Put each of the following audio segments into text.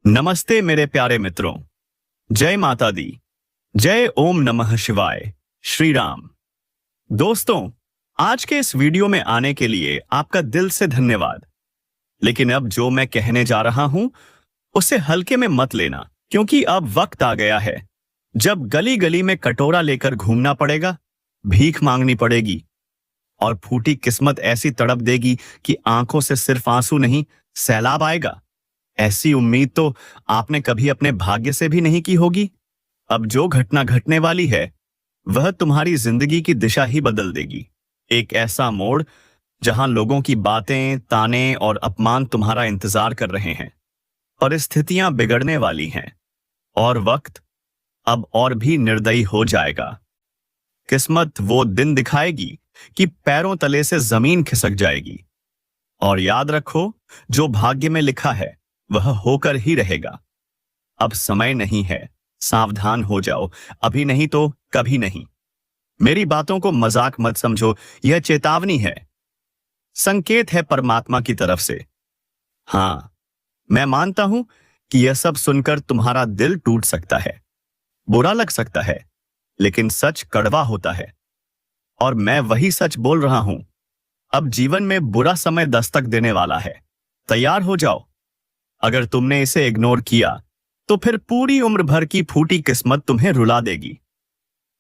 नमस्ते मेरे प्यारे मित्रों। जय माता दी। जय ओम नमः शिवाय। श्री राम। दोस्तों, आज के इस वीडियो में आने के लिए आपका दिल से धन्यवाद। लेकिन अब जो मैं कहने जा रहा हूं उसे हल्के में मत लेना, क्योंकि अब वक्त आ गया है जब गली गली में कटोरा लेकर घूमना पड़ेगा, भीख मांगनी पड़ेगी और फूटी किस्मत ऐसी तड़प देगी कि आंखों से सिर्फ आंसू नहीं, सैलाब आएगा। ऐसी उम्मीद तो आपने कभी अपने भाग्य से भी नहीं की होगी। अब जो घटना घटने वाली है वह तुम्हारी जिंदगी की दिशा ही बदल देगी। एक ऐसा मोड़ जहां लोगों की बातें, ताने और अपमान तुम्हारा इंतजार कर रहे हैं। परिस्थितियां बिगड़ने वाली हैं और वक्त अब और भी निर्दयी हो जाएगा। किस्मत वो दिन दिखाएगी कि पैरों तले से जमीन खिसक जाएगी। और याद रखो, जो भाग्य में लिखा है वह होकर ही रहेगा। अब समय नहीं है, सावधान हो जाओ, अभी नहीं तो कभी नहीं। मेरी बातों को मजाक मत समझो, यह चेतावनी है, संकेत है परमात्मा की तरफ से। हाँ, मैं मानता हूं कि यह सब सुनकर तुम्हारा दिल टूट सकता है, बुरा लग सकता है, लेकिन सच कड़वा होता है और मैं वही सच बोल रहा हूं। अब जीवन में बुरा समय दस्तक देने वाला है, तैयार हो जाओ। अगर तुमने इसे इग्नोर किया तो फिर पूरी उम्र भर की फूटी किस्मत तुम्हें रुला देगी।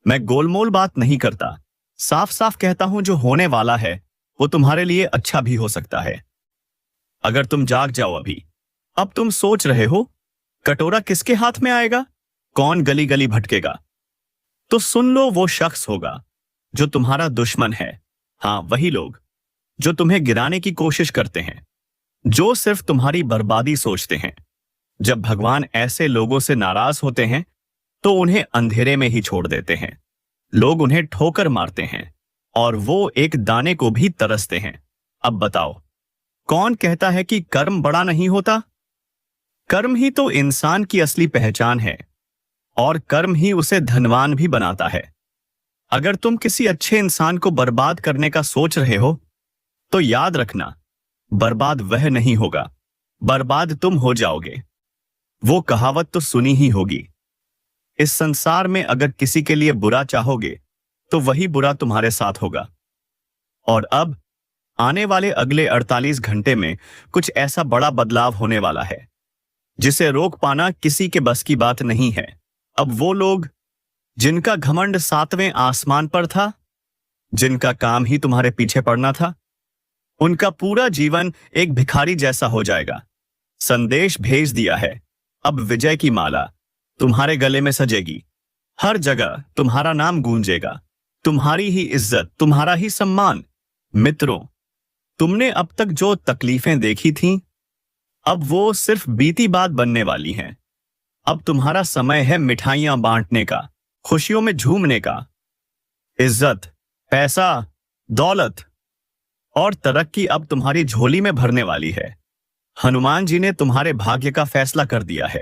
मैं गोलमोल बात नहीं करता, साफ साफ कहता हूं, जो होने वाला है वो तुम्हारे लिए अच्छा भी हो सकता है। अगर तुम जाग जाओ अभी। अब तुम सोच रहे हो कटोरा किसके हाथ में आएगा, कौन गली गली भटकेगा, तो सुन लो, वो शख्स होगा जो तुम्हारा दुश्मन है। हाँ, वही लोग जो तुम्हें गिराने की कोशिश करते हैं, जो सिर्फ तुम्हारी बर्बादी सोचते हैं। जब भगवान ऐसे लोगों से नाराज होते हैं तो उन्हें अंधेरे में ही छोड़ देते हैं। लोग उन्हें ठोकर मारते हैं और वो एक दाने को भी तरसते हैं। अब बताओ, कौन कहता है कि कर्म बड़ा नहीं होता? कर्म ही तो इंसान की असली पहचान है और कर्म ही उसे धनवान भी बनाता है। अगर तुम किसी अच्छे इंसान को बर्बाद करने का सोच रहे हो तो याद रखना, बर्बाद वह नहीं होगा, बर्बाद तुम हो जाओगे। वो कहावत तो सुनी ही होगी, इस संसार में अगर किसी के लिए बुरा चाहोगे तो वही बुरा तुम्हारे साथ होगा। और अब आने वाले अगले 48 घंटे में कुछ ऐसा बड़ा बदलाव होने वाला है जिसे रोक पाना किसी के बस की बात नहीं है। अब वो लोग जिनका घमंड 7वें आसमान पर था, जिनका काम ही तुम्हारे पीछे पड़ना था, उनका पूरा जीवन एक भिखारी जैसा हो जाएगा। संदेश भेज दिया है, अब विजय की माला तुम्हारे गले में सजेगी। हर जगह तुम्हारा नाम गूंजेगा, तुम्हारी ही इज्जत, तुम्हारा ही सम्मान। मित्रों, तुमने अब तक जो तकलीफें देखी थीं, अब वो सिर्फ बीती बात बनने वाली हैं। अब तुम्हारा समय है मिठाइयां बांटने का, खुशियों में झूमने का। इज्जत, पैसा, दौलत और तरक्की अब तुम्हारी झोली में भरने वाली है। हनुमान जी ने तुम्हारे भाग्य का फैसला कर दिया है।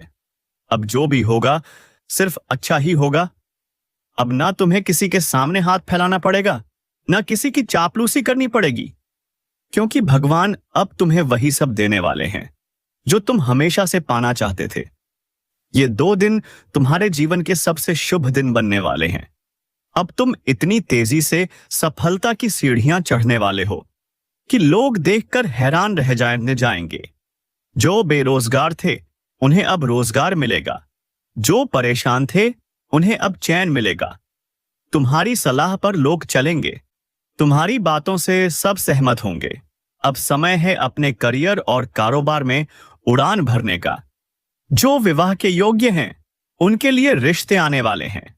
अब जो भी होगा सिर्फ अच्छा ही होगा। अब ना तुम्हें किसी के सामने हाथ फैलाना पड़ेगा, ना किसी की चापलूसी करनी पड़ेगी, क्योंकि भगवान अब तुम्हें वही सब देने वाले हैं जो तुम हमेशा से पाना चाहते थे। ये 2 दिन तुम्हारे जीवन के सबसे शुभ दिन बनने वाले हैं। अब तुम इतनी तेजी से सफलता की सीढ़ियां चढ़ने वाले हो कि लोग देखकर हैरान रह जाएंगे। जो बेरोजगार थे उन्हें अब रोजगार मिलेगा, जो परेशान थे उन्हें अब चैन मिलेगा। तुम्हारी सलाह पर लोग चलेंगे, तुम्हारी बातों से सब सहमत होंगे। अब समय है अपने करियर और कारोबार में उड़ान भरने का। जो विवाह के योग्य हैं उनके लिए रिश्ते आने वाले हैं।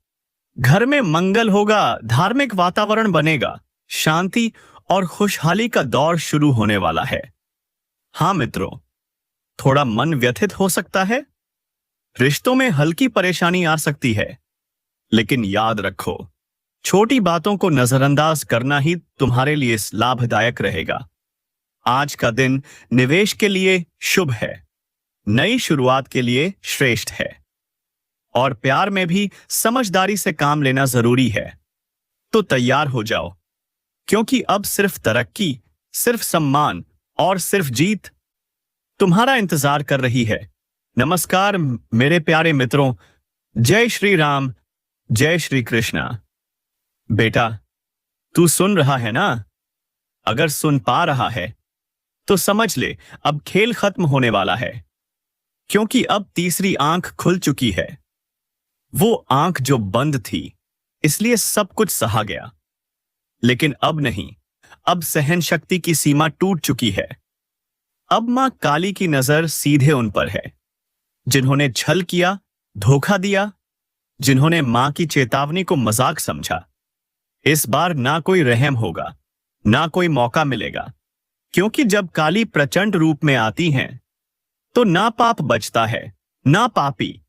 घर में मंगल होगा, धार्मिक वातावरण बनेगा, शांति और खुशहाली का दौर शुरू होने वाला है। हाँ मित्रों, थोड़ा मन व्यथित हो सकता है, रिश्तों में हल्की परेशानी आ सकती है, लेकिन याद रखो, छोटी बातों को नजरअंदाज करना ही तुम्हारे लिए लाभदायक रहेगा। आज का दिन निवेश के लिए शुभ है, नई शुरुआत के लिए श्रेष्ठ है और प्यार में भी समझदारी से काम लेना जरूरी है। तो तैयार हो जाओ, क्योंकि अब सिर्फ तरक्की, सिर्फ सम्मान और सिर्फ जीत तुम्हारा इंतजार कर रही है। नमस्कार मेरे प्यारे मित्रों। जय श्री राम, जय श्री कृष्णा। बेटा, तू सुन रहा है ना? अगर सुन पा रहा है तो समझ ले, अब खेल खत्म होने वाला है, क्योंकि अब तीसरी आंख खुल चुकी है। वो आंख जो बंद थी, इसलिए सब कुछ सहा गया, लेकिन अब नहीं। अब सहन शक्ति की सीमा टूट चुकी है। अब मां काली की नजर सीधे उन पर है जिन्होंने छल किया, धोखा दिया, जिन्होंने मां की चेतावनी को मजाक समझा। इस बार ना कोई रहम होगा, ना कोई मौका मिलेगा, क्योंकि जब काली प्रचंड रूप में आती हैं, तो ना पाप बचता है, ना पापी।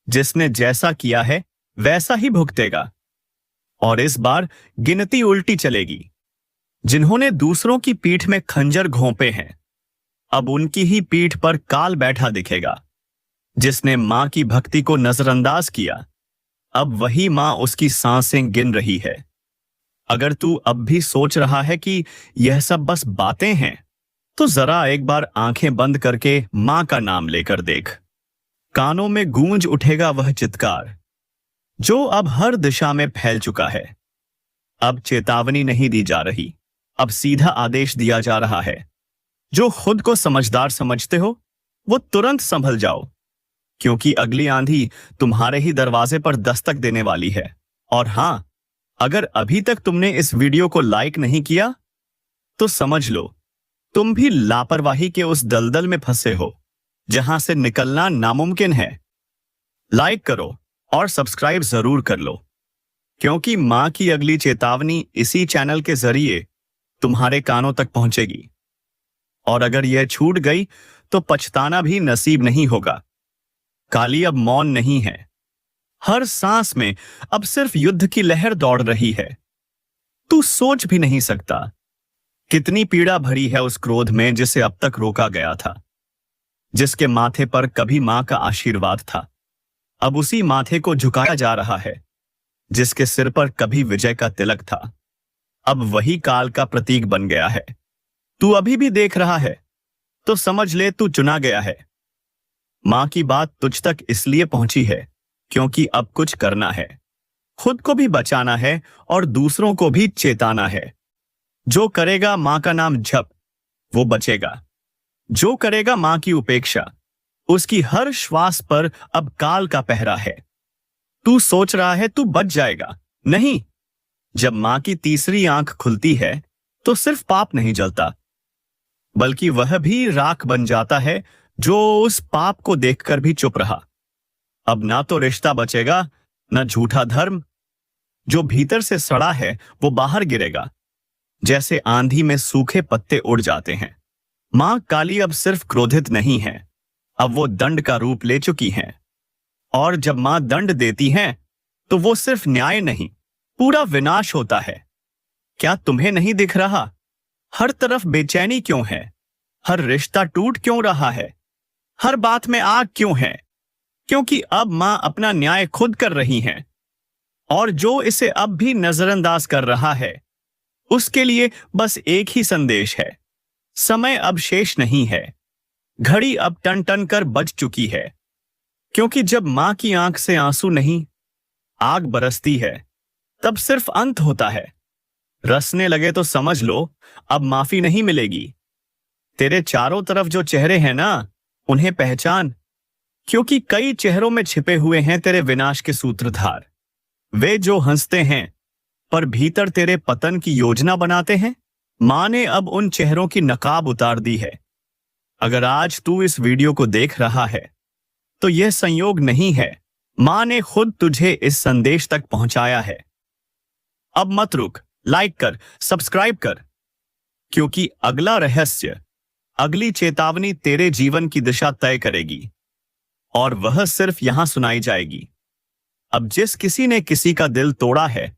जिसने जैसा किया है वैसा ही भुगतेगा। और इस बार गिनती उल्टी चलेगी। जिन्होंने दूसरों की पीठ में खंजर घोंपे हैं, अब उनकी ही पीठ पर काल बैठा दिखेगा। जिसने मां की भक्ति को नजरअंदाज किया, अब वही मां उसकी सांसें गिन रही है। अगर तू अब भी सोच रहा है कि यह सब बस बातें हैं, तो जरा एक बार आंखें बंद करके मां का नाम लेकर देख। कानों में गूंज उठेगा वह चित्कार जो अब हर दिशा में फैल चुका है। अब चेतावनी नहीं दी जा रही, अब सीधा आदेश दिया जा रहा है। जो खुद को समझदार समझते हो, वो तुरंत संभल जाओ, क्योंकि अगली आंधी तुम्हारे ही दरवाजे पर दस्तक देने वाली है। और हां, अगर अभी तक तुमने इस वीडियो को लाइक नहीं किया, तो समझ लो तुम भी लापरवाही के उस दलदल में फंसे हो जहां से निकलना नामुमकिन है। लाइक करो और सब्सक्राइब जरूर कर लो, क्योंकि मां की अगली चेतावनी इसी चैनल के जरिए तुम्हारे कानों तक पहुंचेगी। और अगर यह छूट गई तो पछताना भी नसीब नहीं होगा। काली अब मौन नहीं है। हर सांस में अब सिर्फ युद्ध की लहर दौड़ रही है। तू सोच भी नहीं सकता कितनी पीड़ा भरी है उस क्रोध में जिसे अब तक रोका गया था। जिसके माथे पर कभी मां का आशीर्वाद था, अब उसी माथे को झुकाया जा रहा है। जिसके सिर पर कभी विजय का तिलक था, अब वही काल का प्रतीक बन गया है। तू अभी भी देख रहा है तो समझ ले, तू चुना गया है। मां की बात तुझ तक इसलिए पहुंची है क्योंकि अब कुछ करना है। खुद को भी बचाना है और दूसरों को भी चेताना है। जो करेगा मां का नाम जप, वो बचेगा। जो करेगा मां की उपेक्षा, उसकी हर श्वास पर अब काल का पहरा है। तू सोच रहा है तू बच जाएगा, नहीं। जब मां की तीसरी आंख खुलती है तो सिर्फ पाप नहीं जलता, बल्कि वह भी राख बन जाता है जो उस पाप को देखकर भी चुप रहा। अब ना तो रिश्ता बचेगा, ना झूठा धर्म। जो भीतर से सड़ा है वो बाहर गिरेगा, जैसे आंधी में सूखे पत्ते उड़ जाते हैं। मां काली अब सिर्फ क्रोधित नहीं है, अब वो दंड का रूप ले चुकी हैं। और जब मां दंड देती हैं, तो वो सिर्फ न्याय नहीं, पूरा विनाश होता है। क्या तुम्हें नहीं दिख रहा? हर तरफ बेचैनी क्यों है? हर रिश्ता टूट क्यों रहा है? हर बात में आग क्यों है? क्योंकि अब मां अपना न्याय खुद कर रही हैं। और जो इसे अब भी नजरअंदाज कर रहा है, उसके लिए बस एक ही संदेश है। समय अब शेष नहीं है। घड़ी अब टन टन कर बज चुकी है। क्योंकि जब मां की आंख से आंसू नहीं, आग बरसती है, तब सिर्फ अंत होता है। रसने लगे तो समझ लो, अब माफी नहीं मिलेगी। तेरे चारों तरफ जो चेहरे हैं ना, उन्हें पहचान, क्योंकि कई चेहरों में छिपे हुए हैं तेरे विनाश के सूत्रधार। वे जो हंसते हैं पर भीतर तेरे पतन की योजना बनाते हैं। मां ने अब उन चेहरों की नकाब उतार दी है। अगर आज तू इस वीडियो को देख रहा है, तो यह संयोग नहीं है, मां ने खुद तुझे इस संदेश तक पहुंचाया है। अब मत रुक, लाइक कर, सब्सक्राइब कर, क्योंकि अगला रहस्य, अगली चेतावनी तेरे जीवन की दिशा तय करेगी। और वह सिर्फ यहां सुनाई जाएगी। अब जिस किसी ने किसी का दिल तोड़ा है,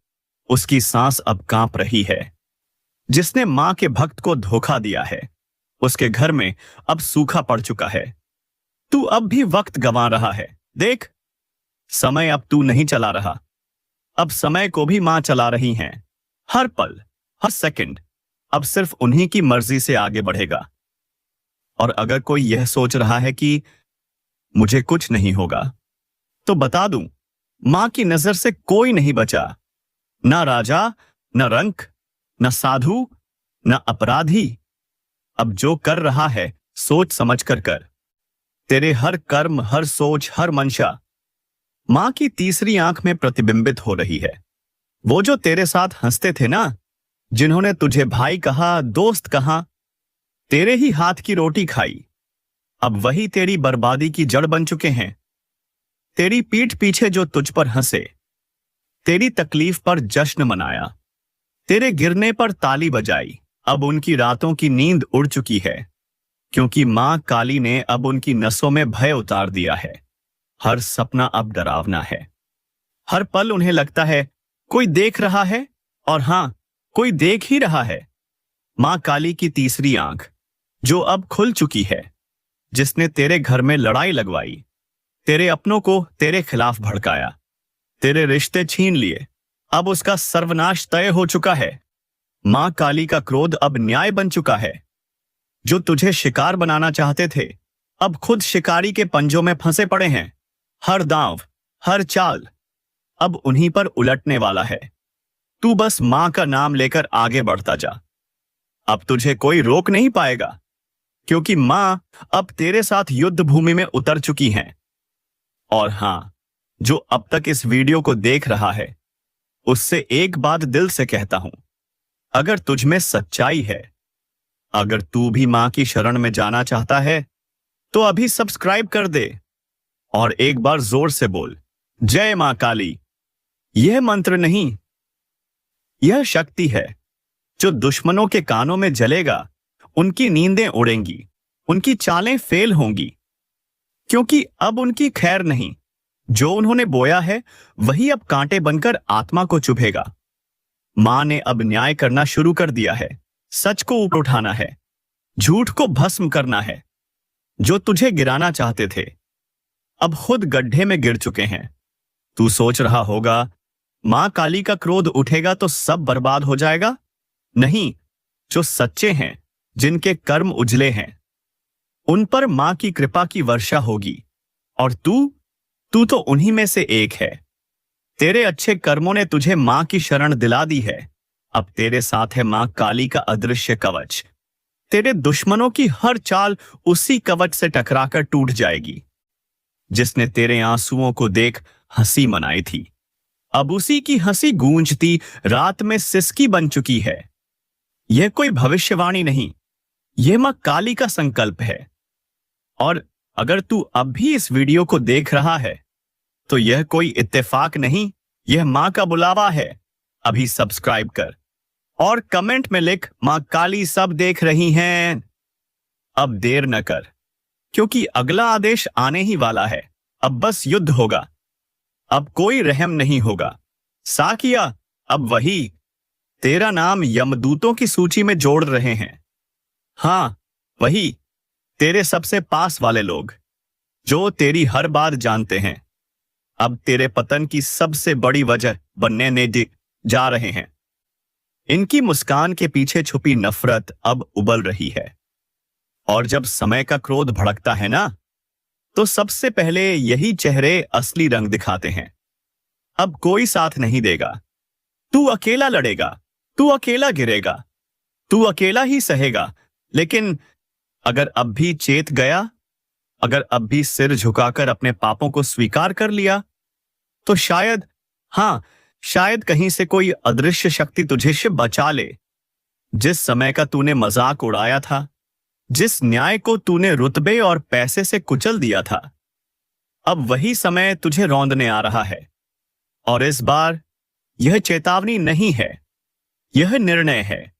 उसकी सांस अब कांप रही है। जिसने मां के भक्त को धोखा दिया है, उसके घर में अब सूखा पड़ चुका है। तू अब भी वक्त गंवा रहा है। देख, समय अब तू नहीं चला रहा, अब समय को भी मां चला रही हैं। हर पल, हर सेकंड अब सिर्फ उन्हीं की मर्जी से आगे बढ़ेगा। और अगर कोई यह सोच रहा है कि मुझे कुछ नहीं होगा। तो बता दूं, मां की नजर से कोई नहीं बचा, ना राजा, न रंक, न साधु, न अपराधी। अब जो कर रहा है सोच समझ कर कर। तेरे हर कर्म, हर सोच, हर मंशा मां की तीसरी आंख में प्रतिबिंबित हो रही है। वो जो तेरे साथ हंसते थे ना, जिन्होंने तुझे भाई कहा, दोस्त कहा, तेरे ही हाथ की रोटी खाई, अब वही तेरी बर्बादी की जड़ बन चुके हैं। तेरी पीठ पीछे जो तुझ पर हंसे, तेरी तकलीफ पर जश्न मनाया, तेरे गिरने पर ताली बजाई, अब उनकी रातों की नींद उड़ चुकी है, क्योंकि मां काली ने अब उनकी नसों में भय उतार दिया है। हर सपना अब डरावना है। हर पल उन्हें लगता है कोई देख रहा है, और हां, कोई देख ही रहा है। मां काली की तीसरी आंख, जो अब खुल चुकी है, जिसने तेरे घर में लड़ाई लगवाई, तेरे अपनों को तेरे खिलाफ भड़काया, तेरे रिश्ते छीन लिए, अब उसका सर्वनाश तय हो चुका है। मां काली का क्रोध अब न्याय बन चुका है। जो तुझे शिकार बनाना चाहते थे, अब खुद शिकारी के पंजों में फंसे पड़े हैं। हर दांव, हर चाल अब उन्हीं पर उलटने वाला है। तू बस मां का नाम लेकर आगे बढ़ता जा। अब तुझे कोई रोक नहीं पाएगा, क्योंकि मां अब तेरे साथ युद्ध भूमि में उतर चुकी हैं। और हां, जो अब तक इस वीडियो को देख रहा है, उससे एक बात दिल से कहता हूं, अगर तुझ में सच्चाई है, अगर तू भी मां की शरण में जाना चाहता है, तो अभी सब्सक्राइब कर दे और एक बार जोर से बोल, जय मां काली। यह मंत्र नहीं, यह शक्ति है जो दुश्मनों के कानों में जलेगा, उनकी नींदें उड़ेंगी, उनकी चालें फेल होंगी, क्योंकि अब उनकी खैर नहीं। जो उन्होंने बोया है वही अब कांटे बनकर आत्मा को चुभेगा। मां ने अब न्याय करना शुरू कर दिया है। सच को ऊपर उठाना है, झूठ को भस्म करना है। जो तुझे गिराना चाहते थे, अब खुद गड्ढे में गिर चुके हैं। तू सोच रहा होगा, मां काली का क्रोध उठेगा तो सब बर्बाद हो जाएगा। नहीं, जो सच्चे हैं, जिनके कर्म उजले हैं, उन पर मां की कृपा की वर्षा होगी। और तू तो उन्हीं में से एक है। तेरे अच्छे कर्मों ने तुझे मां की शरण दिला दी है। अब तेरे साथ है मां काली का अदृश्य कवच। तेरे दुश्मनों की हर चाल उसी कवच से टकराकर टूट जाएगी, जिसने तेरे आंसुओं को देख हंसी मनाई थी। अब उसी की हंसी गूंजती रात में सिसकी बन चुकी है। यह कोई भविष्यवाणी नहीं, यह मां काली का संकल्प है। और अगर तू अब भी इस वीडियो को देख रहा है, तो यह कोई इत्तेफाक नहीं, यह मां का बुलावा है। अभी सब्सक्राइब कर और कमेंट में लिख, मां काली सब देख रही हैं। अब देर न कर, क्योंकि अगला आदेश आने ही वाला है। अब बस युद्ध होगा, अब कोई रहम नहीं होगा। साकिया, अब वही तेरा नाम यमदूतों की सूची में जोड़ रहे हैं। हां, वही तेरे सबसे पास वाले लोग, जो तेरी हर बात जानते हैं, अब तेरे पतन की सबसे बड़ी वजह बनने जा रहे हैं। इनकी मुस्कान के पीछे छुपी नफरत अब उबल रही है। और जब समय का क्रोध भड़कता है ना, तो सबसे पहले यही चेहरे असली रंग दिखाते हैं। अब कोई साथ नहीं देगा। तू अकेला लड़ेगा, तू अकेला गिरेगा, तू अकेला ही सहेगा। लेकिन अगर अब भी चेत गया, अगर अब भी सिर झुकाकर अपने पापों को स्वीकार कर लिया, तो शायद, हां, शायद कहीं से कोई अदृश्य शक्ति तुझे से बचा ले। जिस समय का तूने मजाक उड़ाया था, जिस न्याय को तूने रुतबे और पैसे से कुचल दिया था, अब वही समय तुझे रौंदने आ रहा है। और इस बार यह चेतावनी नहीं है, यह निर्णय है।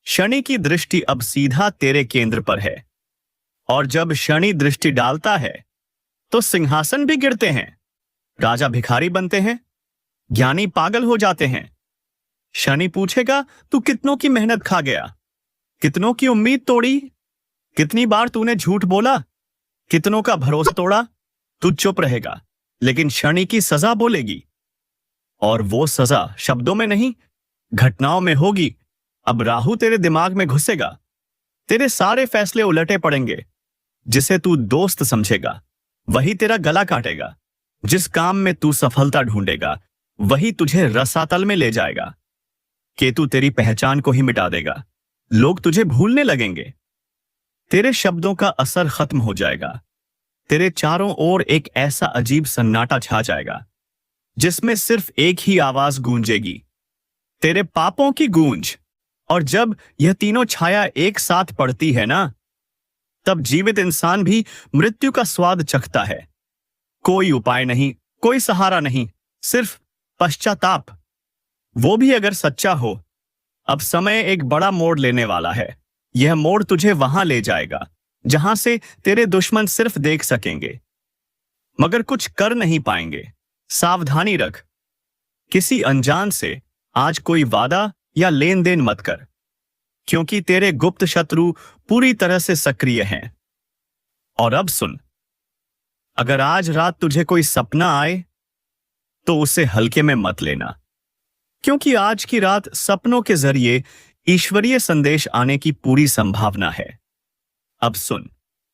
शनि की दृष्टि अब सीधा तेरे केंद्र पर है। और जब शनि दृष्टि डालता है, तो सिंहासन भी गिरते हैं, राजा भिखारी बनते हैं, ज्ञानी पागल हो जाते हैं। शनि पूछेगा, तू कितनों की मेहनत खा गया, कितनों की उम्मीद तोड़ी, कितनी बार तूने झूठ बोला, कितनों का भरोसा तोड़ा। तू चुप रहेगा, लेकिन शनि की सजा बोलेगी। और वो सजा शब्दों में नहीं, घटनाओं में होगी। अब राहु तेरे दिमाग में घुसेगा, तेरे सारे फैसले उलटे पड़ेंगे। जिसे तू दोस्त समझेगा, वही तेरा गला काटेगा। जिस काम में तू सफलता ढूंढेगा वही तुझे रसातल में ले जाएगा। केतु तेरी पहचान को ही मिटा देगा। लोग तुझे भूलने लगेंगे। तेरे शब्दों का असर खत्म हो जाएगा। तेरे चारों ओर एक ऐसा अजीब सन्नाटा छा जाएगा जिसमें सिर्फ एक ही आवाज गूंजेगी, तेरे पापों की गूंज। और जब यह तीनों छाया एक साथ पड़ती है ना, तब जीवित इंसान भी मृत्यु का स्वाद चखता है। कोई उपाय नहीं, कोई सहारा नहीं, सिर्फ पश्चाताप, वो भी अगर सच्चा हो। अब समय एक बड़ा मोड़ लेने वाला है। यह मोड़ तुझे वहां ले जाएगा जहां से तेरे दुश्मन सिर्फ देख सकेंगे मगर कुछ कर नहीं पाएंगे। सावधानी रख, किसी अनजान से आज कोई वादा या लेन देन मत कर, क्योंकि तेरे गुप्त शत्रु पूरी तरह से सक्रिय हैं। और अब सुन, अगर आज रात तुझे कोई सपना आए तो उसे हल्के में मत लेना, क्योंकि आज की रात सपनों के जरिए ईश्वरीय संदेश आने की पूरी संभावना है। अब सुन,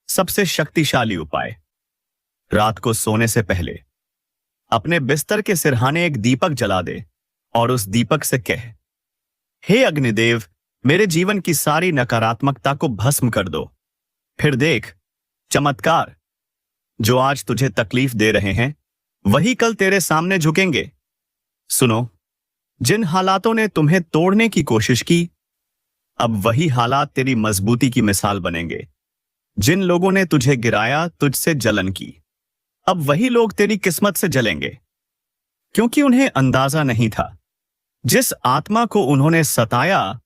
सबसे शक्तिशाली उपाय। रात को सोने से पहले अपने बिस्तर के सिरहाने एक दीपक जला दे और उस दीपक से कह, हे अग्निदेव, मेरे जीवन की सारी नकारात्मकता को भस्म कर दो। फिर देख, चमत्कार। जो आज तुझे तकलीफ दे रहे हैं वही कल तेरे सामने झुकेंगे। सुनो, जिन हालातों ने तुम्हें तोड़ने की कोशिश की, अब वही हालात तेरी मजबूती की मिसाल बनेंगे। जिन लोगों ने तुझे गिराया, तुझसे जलन की, अब वही लोग तेरी किस्मत से जलेंगे, क्योंकि उन्हें अंदाजा नहीं था जिस आत्मा को उन्होंने सताया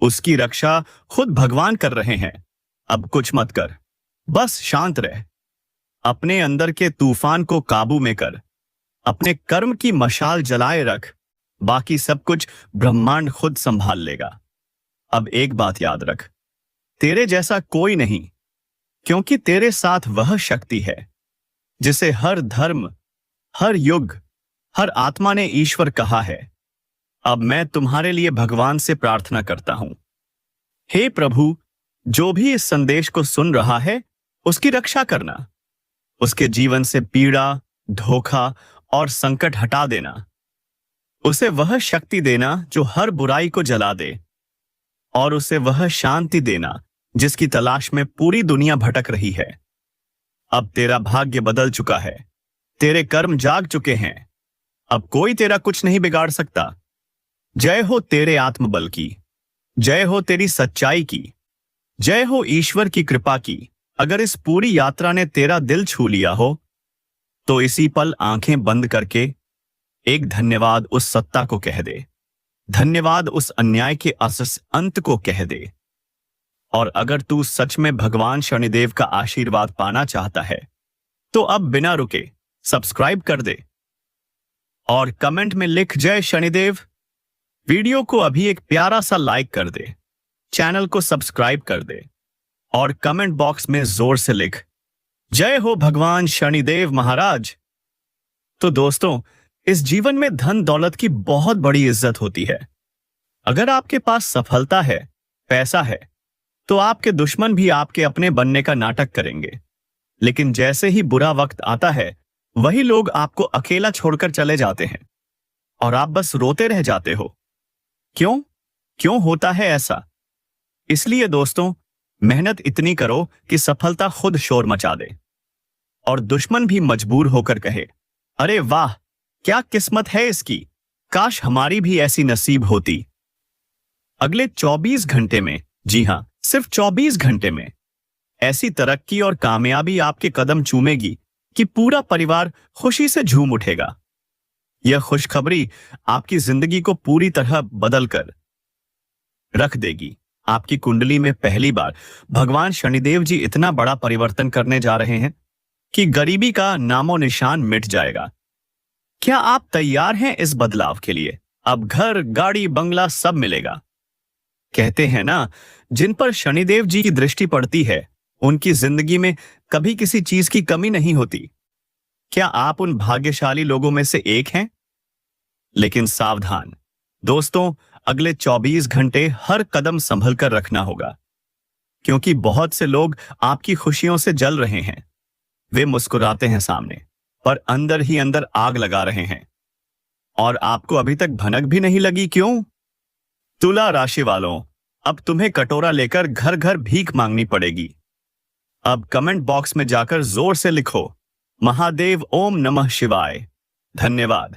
उसकी रक्षा खुद भगवान कर रहे हैं। अब कुछ मत कर, बस शांत रह। अपने अंदर के तूफान को काबू में कर, अपने कर्म की मशाल जलाए रख, बाकी सब कुछ ब्रह्मांड खुद संभाल लेगा। अब एक बात याद रख, तेरे जैसा कोई नहीं, क्योंकि तेरे साथ वह शक्ति है जिसे हर धर्म, हर युग, हर आत्मा ने ईश्वर कहा है। अब मैं तुम्हारे लिए भगवान से प्रार्थना करता हूं, हे प्रभु, जो भी इस संदेश को सुन रहा है उसकी रक्षा करना, उसके जीवन से पीड़ा, धोखा और संकट हटा देना। उसे वह शक्ति देना जो हर बुराई को जला दे, और उसे वह शांति देना जिसकी तलाश में पूरी दुनिया भटक रही है। अब तेरा भाग्य बदल चुका है, तेरे कर्म जाग चुके हैं, अब कोई तेरा कुछ नहीं बिगाड़ सकता। जय हो तेरे आत्मबल की, जय हो तेरी सच्चाई की, जय हो ईश्वर की कृपा की। अगर इस पूरी यात्रा ने तेरा दिल छू लिया हो तो इसी पल आंखें बंद करके एक धन्यवाद उस सत्ता को कह दे, धन्यवाद उस अन्याय के अंत को कह दे। और अगर तू सच में भगवान शनिदेव का आशीर्वाद पाना चाहता है तो अब बिना रुके सब्सक्राइब कर दे और कमेंट में लिख जय शनिदेव। वीडियो को अभी एक प्यारा सा लाइक कर दे, चैनल को सब्सक्राइब कर दे और कमेंट बॉक्स में जोर से लिख जय हो भगवान शनिदेव महाराज। तो दोस्तों, इस जीवन में धन दौलत की बहुत बड़ी इज्जत होती है। अगर आपके पास सफलता है, पैसा है, तो आपके दुश्मन भी आपके अपने बनने का नाटक करेंगे। लेकिन जैसे ही बुरा वक्त आता है वही लोग आपको अकेला छोड़कर चले जाते हैं और आप बस रोते रह जाते हो। क्यों होता है ऐसा? इसलिए दोस्तों, मेहनत इतनी करो कि सफलता खुद शोर मचा दे और दुश्मन भी मजबूर होकर कहे, अरे वाह, क्या किस्मत है इसकी, काश हमारी भी ऐसी नसीब होती। अगले 24 घंटे में, जी हां, सिर्फ 24 घंटे में ऐसी तरक्की और कामयाबी आपके कदम चूमेगी कि पूरा परिवार खुशी से झूम उठेगा। यह खुशखबरी आपकी जिंदगी को पूरी तरह बदल कर रख देगी। आपकी कुंडली में पहली बार भगवान शनिदेव जी इतना बड़ा परिवर्तन करने जा रहे हैं कि गरीबी का नामो निशान मिट जाएगा। क्या आप तैयार हैं इस बदलाव के लिए? अब घर, गाड़ी, बंगला सब मिलेगा। कहते हैं ना, जिन पर शनिदेव जी की दृष्टि पड़ती है उनकी जिंदगी में कभी किसी चीज की कमी नहीं होती। क्या आप उन भाग्यशाली लोगों में से एक हैं? लेकिन सावधान दोस्तों, अगले 24 घंटे हर कदम संभल कर रखना होगा, क्योंकि बहुत से लोग आपकी खुशियों से जल रहे हैं। वे मुस्कुराते हैं सामने, पर अंदर ही अंदर आग लगा रहे हैं। और आपको अभी तक भनक भी नहीं लगी, क्यों? तुला राशि वालों, अब तुम्हें कटोरा लेकर घर घर भीख मांगनी पड़ेगी। अब कमेंट बॉक्स में जाकर जोर से लिखो, महादेव ओम नमः शिवाय। धन्यवाद।